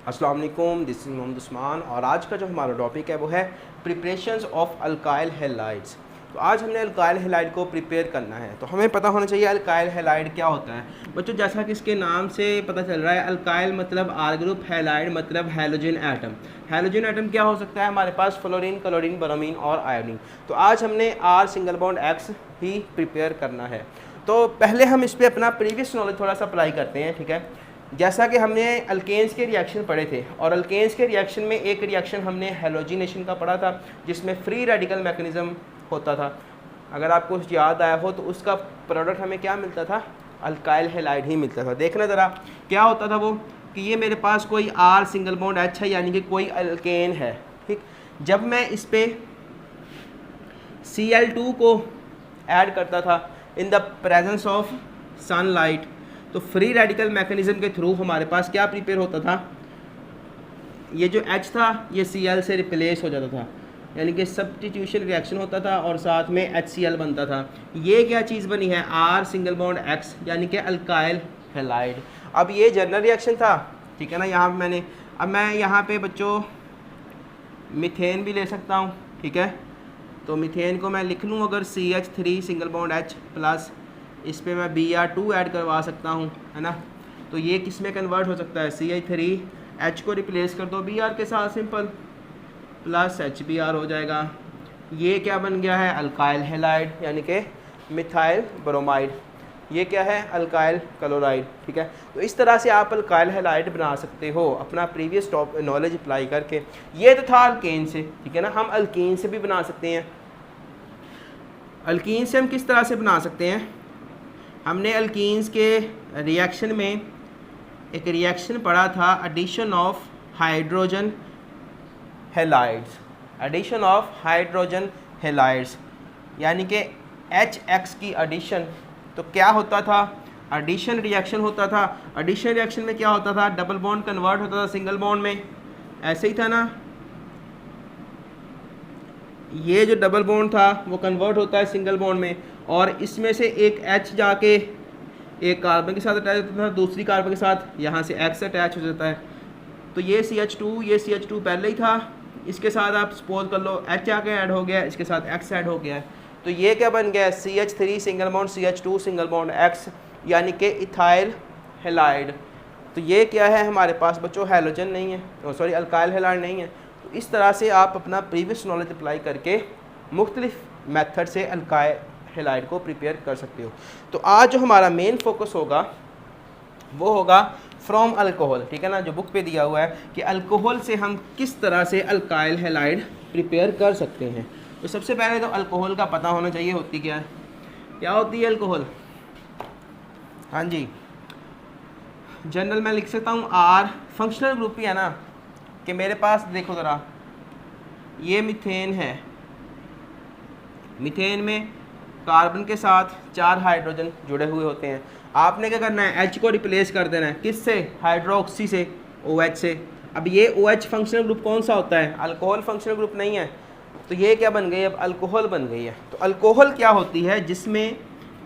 अस्सलाम वालेकुम, this is Mohammad Usman और आज का जो हमारा टॉपिक है वो है प्रिपरेशंस ऑफ अल्काइल हैलाइड्स। तो आज हमने अल्काइल हैलाइड को प्रिपेयर करना है, तो हमें पता होना चाहिए अल्काइल हैलाइड क्या होता है। बच्चों, जैसा कि इसके नाम से पता चल रहा है, अल्काइल मतलब आर ग्रुप, हैलाइड मतलब हैलोजन एटम। हैलोजन एटम क्या हो सकता है हमारे पास? फ्लोरीन, क्लोरीन, ब्रोमीन और आयोडीन। तो आज हमने आर सिंगल बॉन्ड एक्स ही प्रिपेयर करना है। तो पहले हम इस पर अपना प्रीवियस नॉलेज थोड़ा सा अप्लाई करते हैं, ठीक है। जैसा कि हमने अल्केन्स के रिएक्शन पढ़े थे और अल्केन्स के रिएक्शन में एक रिएक्शन हमने हैलोजिनेशन का पढ़ा था जिसमें फ्री रेडिकल मैकेनिज्म होता था। अगर आपको याद आया हो तो उसका प्रोडक्ट हमें क्या मिलता था? अल्काइल हैलाइड ही मिलता था। देखना ज़रा क्या होता था वो, कि ये मेरे पास कोई आर सिंगल बॉन्ड एच है, यानी कि कोई अल्केन है, ठीक। जब मैं इस पर Cl2 को ऐड करता था इन द प्रेजेंस ऑफ सनलाइट, तो फ्री रेडिकल मैकेनिज्म के थ्रू हमारे पास क्या प्रिपेयर होता था? ये जो H था ये Cl से रिप्लेस हो जाता था, यानी कि सब्स्टिट्यूशन रिएक्शन होता था और साथ में HCl बनता था। ये क्या चीज़ बनी है? R सिंगल बॉन्ड X, यानी कि अल्काइल हैलाइड। अब ये जनरल रिएक्शन था, ठीक है ना। यहाँ मैं यहाँ पे बच्चों मीथेन भी ले सकता हूँ, ठीक है। तो मीथेन को मैं लिख लूँ अगर CH3 single bond H plus इस पर मैं Br2 ऐड करवा सकता हूँ, है ना। तो ये किस में कन्वर्ट हो सकता है? CH3H को रिप्लेस कर दो Br के साथ, सिंपल, प्लस HBr हो जाएगा। ये क्या बन गया है? अल्काइल हैलाइड, यानी कि मिथाइल ब्रोमाइड। ये क्या है? अल्काइल क्लोराइड, ठीक है। तो इस तरह से आप अल्काइल हैलाइड बना सकते हो अपना प्रीवियस नॉलेज अप्लाई करके। ये तो था अल्केन से, ठीक है ना। हम अल्कीन से भी बना सकते हैं। अल्कीन से हम किस तरह से बना सकते हैं? हमने अल्कीन्स के रिएक्शन में एक रिएक्शन पढ़ा था, addition of hydrogen halides. Addition of hydrogen halides यानी कि HX की एडिशन। तो क्या होता था? एडिशन रिएक्शन होता था। एडिशन रिएक्शन में क्या होता था? डबल बॉन्ड कन्वर्ट होता था सिंगल बॉन्ड में, ऐसे ही था ना। ये जो डबल बॉन्ड था वो कन्वर्ट होता है सिंगल बॉन्ड में, और इसमें से एक H जाके एक कार्बन के साथ अटैच होता था, दूसरी कार्बन के साथ यहाँ से X अटैच हो जाता है। तो ये CH2 पहले ही था, इसके साथ आप सपोज कर लो H आके ऐड हो गया, इसके साथ X ऐड हो गया है। तो ये क्या बन गया? CH3 single bond CH2 single bond X, यानी कि इथाइल हैलाइड। तो ये क्या है हमारे पास बच्चों? हैलोजन नहीं है, सॉरी अल्काइल हैलाइड नहीं है। तो इस तरह से आप अपना प्रीवियस नॉलेज अप्लाई करके मुख्तलिफ मेथड से अल्काइल हैलाइड को प्रिपेयर कर सकते हो। तो आज जो हमारा मेन फोकस होगा वो होगा फ्रॉम अल्कोहल, ठीक है ना। जो बुक पे दिया हुआ है कि अल्कोहल से हम किस तरह से अल्काइल हैलाइड प्रिपेयर कर सकते हैं। तो सबसे पहले तो अल्कोहल का पता होना चाहिए होती क्या है। क्या होती है अल्कोहल? हाँ जी, जनरल मैं लिख सकता हूँ R, फंक्शनल ग्रुप ही है ना। कि मेरे पास देखो ज़रा, ये मीथेन है, मीथेन में कार्बन के साथ 4 हाइड्रोजन जुड़े हुए होते हैं। आपने क्या करना है? H को रिप्लेस कर देना है, किससे? हाइड्रोक्सी से, OH से। अब ये OH फंक्शनल ग्रुप कौन सा होता है? अल्कोहल फंक्शनल ग्रुप नहीं है। तो ये क्या बन गई? अब अल्कोहल बन गई है। तो अल्कोहल क्या होती है? जिसमें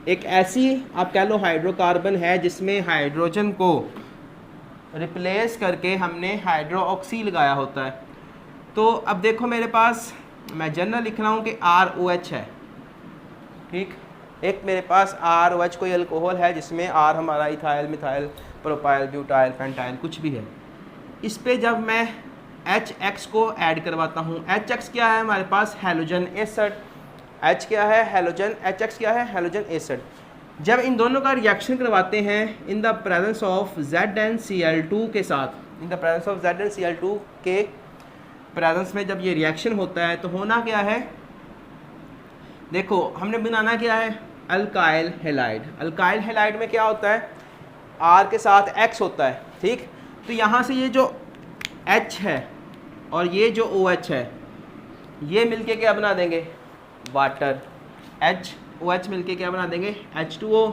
एक ऐसी आप कह लो हाइड्रोकार्बन है जिसमें हाइड्रोजन को रिप्लेस करके हमने हाइड्रोक्सी लगाया होता है। तो अब देखो मेरे पास, मैं जनरल लिख रहा हूँ कि ROH है, ठीक। एक मेरे पास ROH कोई अल्कोहल है जिसमें R हमारा ethyl, methyl, propyl, butyl, pentyl कुछ भी है। इस पे जब मैं HX को ऐड करवाता हूँ, HX क्या है हमारे पास? Halogen acid. H क्या है? हैलोजन। HX क्या है? Halogen acid. जब इन दोनों का रिएक्शन करवाते हैं इन द प्रेजेंस ऑफ ZnCl2 के साथ, इन द प्रेजेंस ऑफ ZnCl2 के प्रेजेंस में जब ये रिएक्शन होता है तो होना क्या है? देखो हमने बनाना क्या है? Alkyl halide. अल्काइल हैलाइड में क्या होता है? R के साथ X होता है, ठीक। तो यहाँ से ये जो H है और ये जो OH है, ये मिलके क्या बना देंगे? वाटर। OH मिलके क्या बना देंगे? H2O।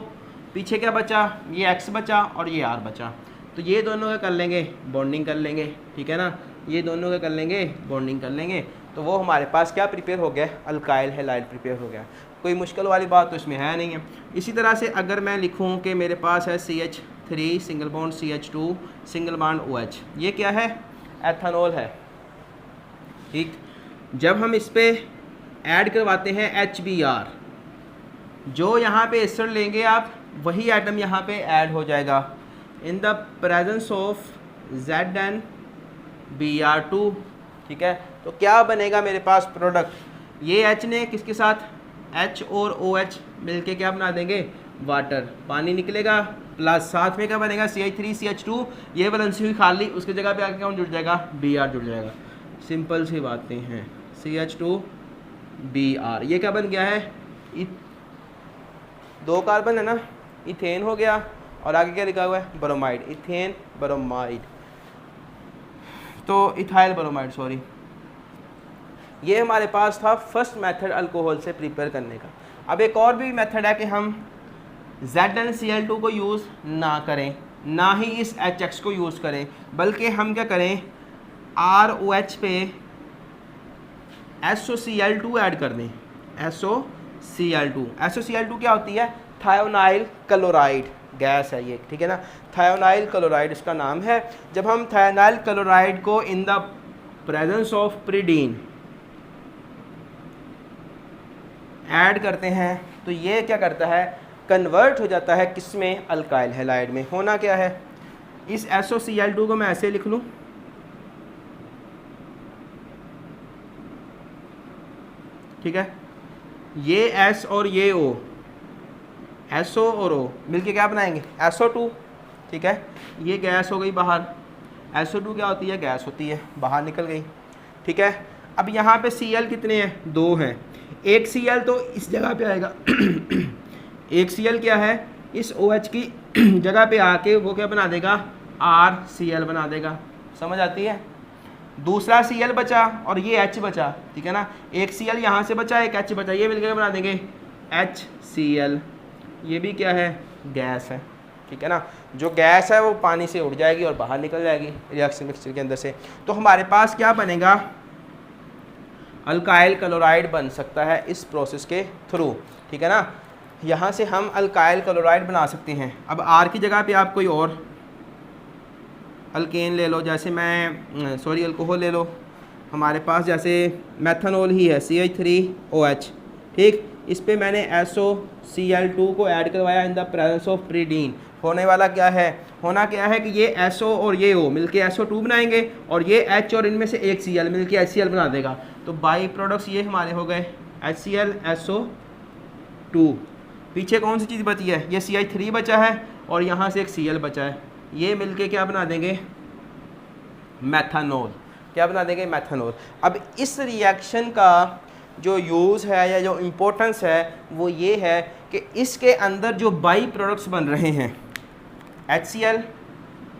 पीछे क्या बचा? ये X बचा और ये R बचा। तो ये दोनों का कर लेंगे बॉन्डिंग कर लेंगे, ठीक है ना। ये दोनों का कर लेंगे बॉन्डिंग कर लेंगे, तो वो हमारे पास क्या प्रिपेयर हो गया? अल्काइल हैलाइड प्रिपेयर हो गया। कोई मुश्किल वाली बात तो इसमें है नहीं है। इसी तरह से अगर मैं लिखूँ कि मेरे पास है 3 single bond CH2 single bond OH, ये क्या है? एथेनॉल है। ठीक, जब हम इस पे ऐड करवाते हैं HBr, जो यहाँ पे एस्टर लेंगे आप वही एटम यहाँ पे ऐड हो जाएगा इन द प्रेजेंस ऑफ ZnBr2। ठीक है, तो क्या बनेगा मेरे पास प्रोडक्ट? ये H ने किसके साथ, H और OH मिलके क्या बना देंगे? वाटर, पानी निकलेगा, प्लस साथ में क्या बनेगा? CH3CH2, ये वैलेंसी हुई खाली, उसकी जगह पे आके कौन जुड़ जाएगा? Br जुड़ जाएगा। सिंपल सी बातें हैं। CH2Br, ये क्या बन गया है? 2 कार्बन है ना, इथेन हो गया, और आगे क्या लिखा हुआ है? ब्रोमाइड, इथेन ब्रोमाइड, तो इथाइल ब्रोमाइड, सॉरी। ये हमारे पास था फर्स्ट मेथड अल्कोहल से प्रिपेयर करने का। अब एक और भी मेथड है कि हम ZnCl2 को यूज़ ना करें, ना ही इस HX को यूज़ करें, बल्कि हम क्या करें? ROH पे SOCl2 ऐड कर दें। SOCl2 क्या होती है? थायोनाइल क्लोराइड गैस है ये, ठीक है ना, थायोनाइल क्लोराइड इसका नाम है। जब हम थायोनाइल क्लोराइड को in the presence of pyridine add करते हैं तो ये क्या करता है? कन्वर्ट हो जाता है किसमें? अल्काइल हैलाइड में। होना क्या है? इस SOCl2 को मैं ऐसे लिख लूँ, ठीक है, ये S और ये O, SO और O मिलके क्या बनाएंगे? SO2। ठीक है, ये गैस हो गई बाहर, SO2 क्या होती है? गैस होती है, बाहर निकल गई। ठीक है, अब यहाँ पे Cl कितने हैं? 2 हैं। एक Cl तो इस जगह पे आएगा एक Cl क्या है? इस OH की जगह पे आके वो क्या बना देगा? RCl बना देगा। समझ आती है? दूसरा Cl बचा और ये H बचा, ठीक है ना, एक Cl यहाँ से बचा, एक H बचा, ये मिलकर बना देंगे HCl। ये भी क्या है? गैस है। ठीक है ना, जो गैस है वो पानी से उड़ जाएगी और बाहर निकल जाएगी रिएक्शन मिक्सचर के अंदर से। तो हमारे पास क्या बनेगा? अल्काइल क्लोराइड बन सकता है इस प्रोसेस के थ्रू। ठीक है ना, यहाँ से हम अल्काइल क्लोराइड बना सकते हैं। अब R की जगह पे आप कोई और अल्केन ले लो, जैसे मैं सॉरी अल्कोहल ले लो, हमारे पास जैसे मेथनॉल ही है CH3OH। ठीक, इस पे मैंने SOCl2 को ऐड करवाया इन द प्रेजेंस ऑफ प्रीडीन। होने वाला क्या है? होना क्या है कि ये SO और ये O मिलके SO2 बनाएंगे और ये H और इनमें से एक Cl मिलके HCl बना देगा। तो बाई प्रोडक्ट्स ये हमारे हो गए HCl SO2। पीछे कौन सी चीज़ बची है? ये CH3 बचा है और यहाँ से एक Cl बचा है, ये मिलके क्या बना देंगे? मेथनॉल। क्या बना देंगे? मेथनॉल। अब इस रिएक्शन का जो यूज़ है या जो इम्पोर्टेंस है वो ये है कि इसके अंदर जो बाई प्रोडक्ट्स बन रहे हैं HCl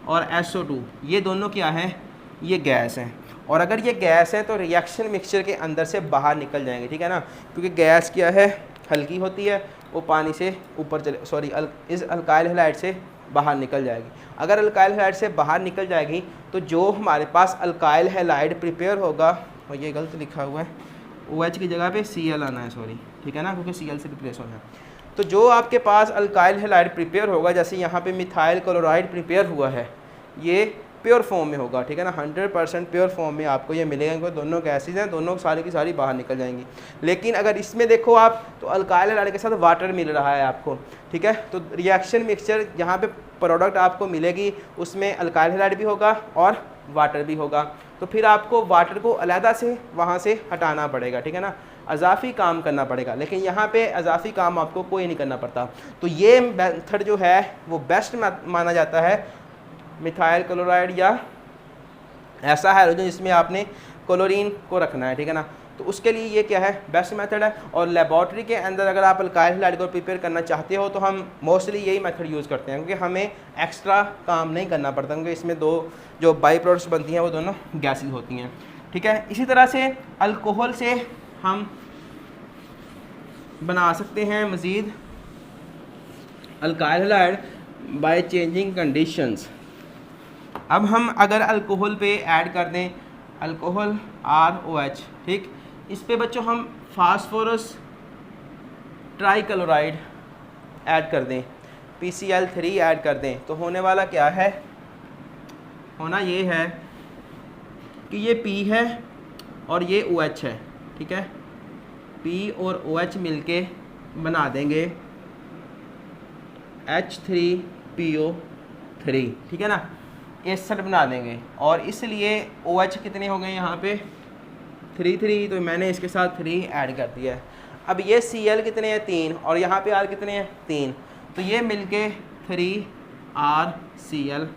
और SO2, ये दोनों क्या हैं? ये गैस हैं। और अगर ये गैस है तो रिएक्शन मिक्सचर के अंदर से बाहर निकल जाएंगे। ठीक है ना, क्योंकि गैस क्या है? हल्की होती है, वो पानी से ऊपर चले, सॉरी इस अल्काइल हैलाइड से बाहर निकल जाएगी। अगर अल्काइल हैलाइड से बाहर निकल जाएगी तो जो हमारे पास अल्काइल हैलाइड प्रिपेयर होगा, और ये गलत लिखा हुआ है, OH की जगह पे Cl आना है, सॉरी, ठीक है ना, क्योंकि Cl से रिप्लेस होना है। तो जो आपके पास अल्काइल हैलाइड प्रिपेयर होगा, जैसे यहाँ पे मिथाइल क्लोराइड प्रिपेयर हुआ है, ये प्योर फॉर्म में होगा। ठीक है ना, 100% प्योर फॉर्म में आपको ये मिलेगा, क्योंकि दोनों गैसेज हैं, दोनों सारी की सारी बाहर निकल जाएंगी। लेकिन अगर इसमें देखो आप तो अल्काइल हैलाइड के साथ वाटर मिल रहा है आपको। ठीक है, तो रिएक्शन मिक्सचर जहाँ पे प्रोडक्ट आपको मिलेगी उसमें अल्काइल हैलाइड भी होगा और वाटर भी होगा। तो फिर आपको वाटर को अलहदा से वहाँ से हटाना पड़ेगा। ठीक है ना, अजाफी काम करना पड़ेगा, लेकिन यहाँ पे अजाफी काम आपको कोई नहीं करना पड़ता। तो ये मेथड जो है वो बेस्ट माना जाता है मिथाइल क्लोराइड या ऐसा हाइड्रोजन जिसमें आपने क्लोरीन को रखना है। ठीक है ना, तो उसके लिए ये क्या है? बेस्ट मेथड है। और लेबॉर्ट्री के अंदर अगर आप अल्काइल हैलाइड को प्रिपेयर करना चाहते हो तो हम मोस्टली यही मेथड यूज़ करते हैं, क्योंकि हमें एक्स्ट्रा काम नहीं करना पड़ता, क्योंकि इसमें दो जो बाई प्रोडक्ट्स बनती हैं वो दोनों गैसेज होती हैं। ठीक है, इसी तरह से अल्कोहल से हम बना सकते हैं मज़ीद alkyl halide by changing conditions. अब हम अगर अल्कोहल पे ऐड कर दें अल्कोहल ROH, ठीक, इस पे बच्चों हम फास्फोरस ट्राईक्लोराइड ऐड कर दें। PCl3 ऐड कर दें तो होने वाला क्या है, होना ये है कि ये P है और ये OH है, ठीक है, P और OH मिलके बना देंगे H3PO3, ठीक है ना, एस्टर बना देंगे। और इसलिए OH कितने हो गए यहाँ पे 3 तो मैंने इसके साथ 3 ऐड कर दिया है। अब ये Cl कितने हैं 3 और यहाँ पे R कितने हैं 3, तो ये मिलके 3RCl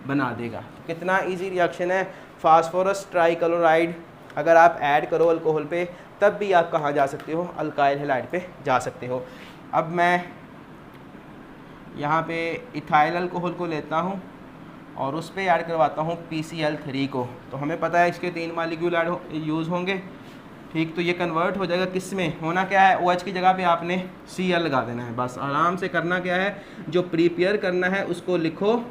बना देगा। कितना इजी रिएक्शन है। फास्फोरस ट्राइक्लोराइड अगर आप ऐड करो अल्कोहल पे तब भी आप कहाँ जा सकते हो, अल्काइल हैलाइड पे जा सकते हो। अब मैं यहाँ पे इथाइल अल्कोहल को लेता हूँ और उस पर ऐड करवाता हूँ PCl3 को, तो हमें पता है इसके 3 मालिक्यूल ऐड यूज़ होंगे, ठीक। तो ये कन्वर्ट हो जाएगा किस में, होना क्या है OH की जगह पे आपने Cl लगा देना है। बस आराम से करना क्या है, जो प्रिपेयर करना है उसको लिखो,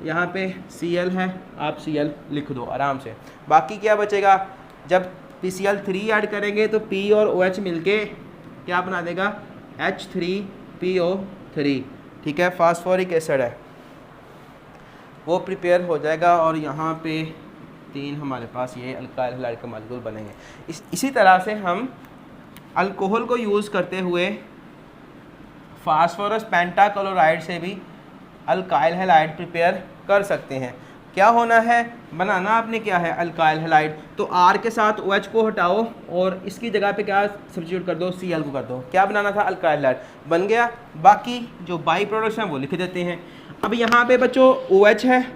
यहाँ पे Cl है आप Cl लिख दो आराम से। बाकी क्या बचेगा, जब PCl3 ऐड करेंगे तो P और OH मिलके क्या बना देगा H3PO3, ठीक है, फास्फोरिक एसिड है, वो प्रिपेयर हो जाएगा और यहाँ पे 3 हमारे पास ये अल्काइल हैलाइड का मॉलिक्यूल बनेंगे। इसी तरह से हम अल्कोहल को यूज़ करते हुए फास्फोरस पेंटाक्लोराइड से भी अल्काइल हैलाइड प्रिपेयर कर सकते हैं। क्या होना है, बनाना आपने क्या है अल्काइल हैलाइड, तो R के साथ OH को हटाओ और इसकी जगह पे क्या सब्स्टिट्यूट कर दो, Cl को कर दो। क्या बनाना था, अल्काइल हैलाइड बन गया। बाकी जो बाई प्रोडक्ट्स हैं वो लिख देते हैं। अब यहाँ पे बच्चों OH है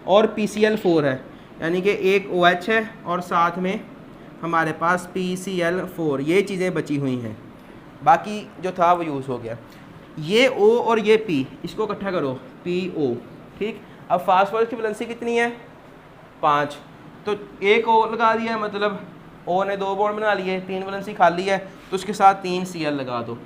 और PCl4 है, यानी कि एक OH है और साथ में हमारे पास PCl4, ये चीज़ें बची हुई हैं, बाकी जो था वो यूज़ हो गया। ये O और ये P, इसको इकट्ठा करो PO, ठीक। अब फास्फोरस की वैलेंसी कितनी है 5, तो एक O लगा दिया है, मतलब O ने 2 बॉन्ड बना लिए, 3 वैलेंसी खाली है, तो उसके साथ 3 Cl लगा दो,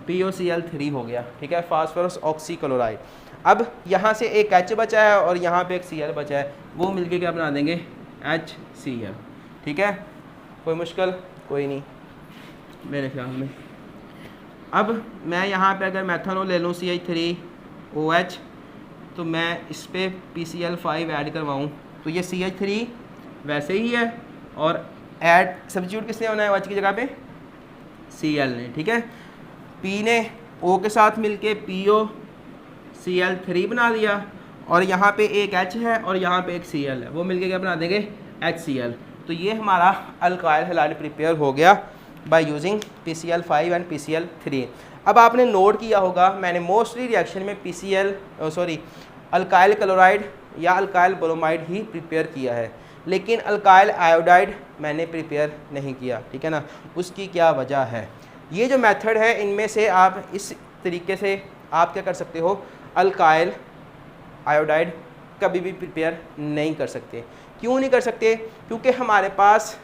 POCl3 हो गया, ठीक है, फास्फोरस ऑक्सीक्लोराइड। अब यहाँ से एक H बचा है और यहाँ पे एक Cl बचा है, वो मिलके क्या बना देंगे HCl, ठीक है। कोई मुश्किल कोई नहीं मेरे ख्याल में। अब मैं यहाँ पे अगर मेथनॉल ले लूँ CH3OH, तो मैं इस पर PCl5 ऐड करवाऊँ तो ये CH3 वैसे ही है और ऐड सब्स्टिट्यूट किसने होना है OH की जगह पे Cl ने, ठीक है। P ने O के साथ मिलके POCl3 बना दिया और यहाँ पे एक H है और यहाँ पे एक Cl है, वो मिलके क्या बना देंगे HCl। तो ये हमारा अल्काइल हैलाइड प्रिपेयर हो गया by using PCl5 and PCl3। अब आपने नोट किया होगा मैंने मोस्टली रिएक्शन में अल्काइल क्लोराइड या अल्काइल ब्रोमाइड ही प्रिपेयर किया है, लेकिन अल्काइल आयोडाइड मैंने प्रिपेयर नहीं किया, ठीक है ना। उसकी क्या वजह है, ये जो मेथड है इनमें से आप इस तरीके से आप क्या कर सकते हो, अल्काइल आयोडाइड कभी भी प्रिपेयर नहीं कर सकते। क्यों नहीं कर सकते, क्योंकि हमारे पास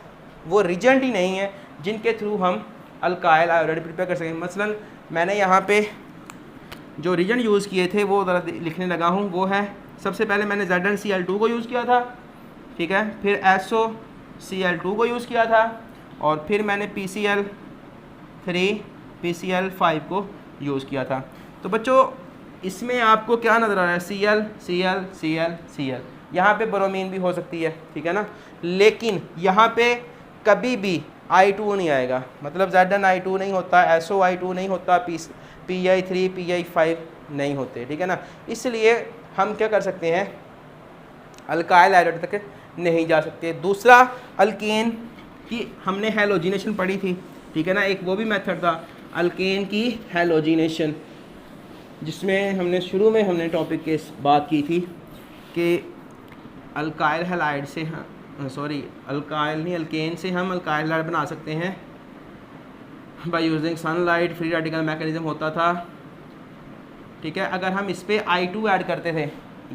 वो रिजेंट ही नहीं है जिनके थ्रू हम अल्काइल आयोडाइड प्रिपेयर कर सकें। मसलन मैंने यहाँ पे जो रिजेंट यूज़ किए थे वो ज़रा लिखने लगा हूँ, वो है सबसे पहले मैंने ZnCl2 को यूज़ किया था, ठीक है, फिर SOCl2 को यूज़ किया था और फिर मैंने PCl3 PCl5 को यूज़ किया था। तो बच्चों इसमें आपको क्या नज़र आ रहा है, Cl Cl Cl Cl, यहाँ पे ब्रोमीन भी हो सकती है, ठीक है ना, लेकिन यहाँ पे कभी भी I2 नहीं आएगा, मतलब Zn-I2 नहीं होता, SO-I2 नहीं होता, PI3 PI5 नहीं होते, ठीक है ना। इसलिए हम क्या कर सकते हैं, अल्काइल आयोडाइड तक नहीं जा सकते। दूसरा अल्केन की हमने हैलोजिनेशन पढ़ी थी, ठीक है ना, एक वो भी मेथड था अल्केन की हैलोजिनेशन, जिसमें हमने शुरू में हमने टॉपिक के बात की थी कि अल्काइल हैलाइड से अल्केन से हम अल्काइल हैलाइड बना सकते हैं by using sunlight, free radical mechanism होता था, ठीक है। अगर हम इस पर I2 ऐड करते थे,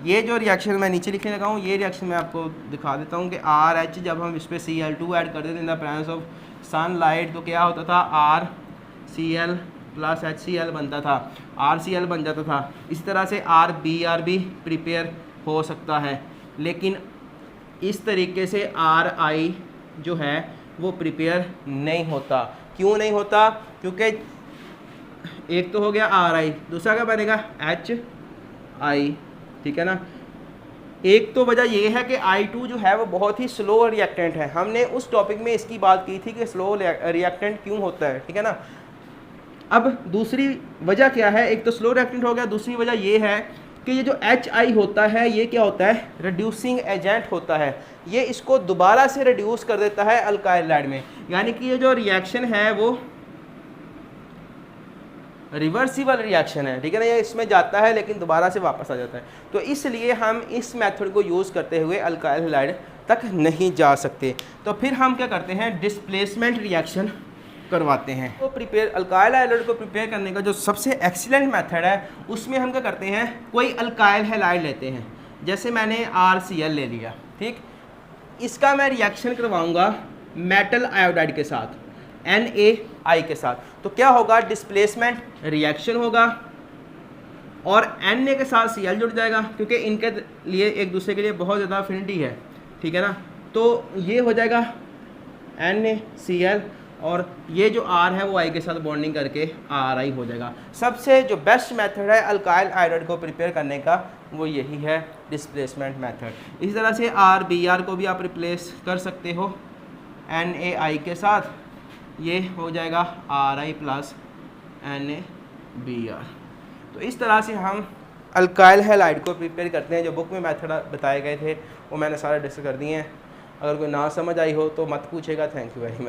ये जो रिएक्शन मैं नीचे लिखने लगा हूँ, ये रिएक्शन मैं आपको दिखा देता हूँ कि RH जब हम इस पर Cl2 ऐड करते थे इन द प्रेजेंस ऑफ सनलाइट, तो क्या होता था, RCl प्लस HCl बनता था, RCl बन जाता था। इस तरह से RBr भी प्रिपेयर हो सकता है, लेकिन इस तरीके से RI जो है वो प्रिपेयर नहीं होता। क्यों नहीं होता, क्योंकि एक तो हो गया RI, दूसरा क्या बनेगा HI, ठीक है ना। एक तो वजह ये है कि I2 जो है वो बहुत ही स्लो रिएक्टेंट है, हमने उस टॉपिक में इसकी बात की थी कि स्लो रिएक्टेंट क्यों होता है, ठीक है ना। अब दूसरी वजह क्या है, एक तो स्लो रिएक्टेंट हो गया, दूसरी वजह ये है कि ये जो HI होता है ये क्या होता है, रिड्यूसिंग एजेंट होता है, ये इसको दोबारा से रिड्यूस कर देता है अल्काइल हैलाइड में, यानी कि ये जो रिएक्शन है वो रिवर्सिबल रिएक्शन है, ठीक है ना। ये इसमें जाता है लेकिन दोबारा से वापस आ जाता है, तो इसलिए हम इस मेथड को यूज़ करते हुए अल्काइल हैलाइड तक नहीं जा सकते। तो फिर हम क्या करते हैं, डिस्प्लेसमेंट रिएक्शन करवाते हैं। तो प्रिपेयर अल्काइल हैलाइड को प्रिपेयर करने का जो सबसे एक्सीलेंट मेथड है, उसमें हम क्या करते हैं, कोई अल्काइल हैलाइड लेते हैं, जैसे मैंने RCl ले लिया, ठीक। इसका मैं रिएक्शन करवाऊंगा मेटल आयोडाइड के साथ, NaI के साथ, तो क्या होगा, डिस्प्लेसमेंट रिएक्शन होगा और Na के साथ Cl जुड़ जाएगा, क्योंकि इनके लिए एक दूसरे के लिए बहुत ज़्यादा अफिनिटी है, ठीक है ना। तो ये हो जाएगा NaCl और ये जो R है वो I के साथ बॉन्डिंग करके RI हो जाएगा। सबसे जो बेस्ट मेथड है अल्काइल आयोडाइड को प्रिपेयर करने का वो यही है, डिस्प्लेसमेंट मेथड। इसी तरह से RBr को भी आप रिप्लेस कर सकते हो NaI के साथ, ये हो जाएगा RI प्लस NaBr। तो इस तरह से हम अल्काइल हैलाइड को प्रिपेयर करते हैं। जो बुक में मेथड बताए गए थे वो मैंने सारे डिस्कस कर दिए हैं। अगर कोई ना समझ आई हो तो मत पूछेगा। Thank you very much.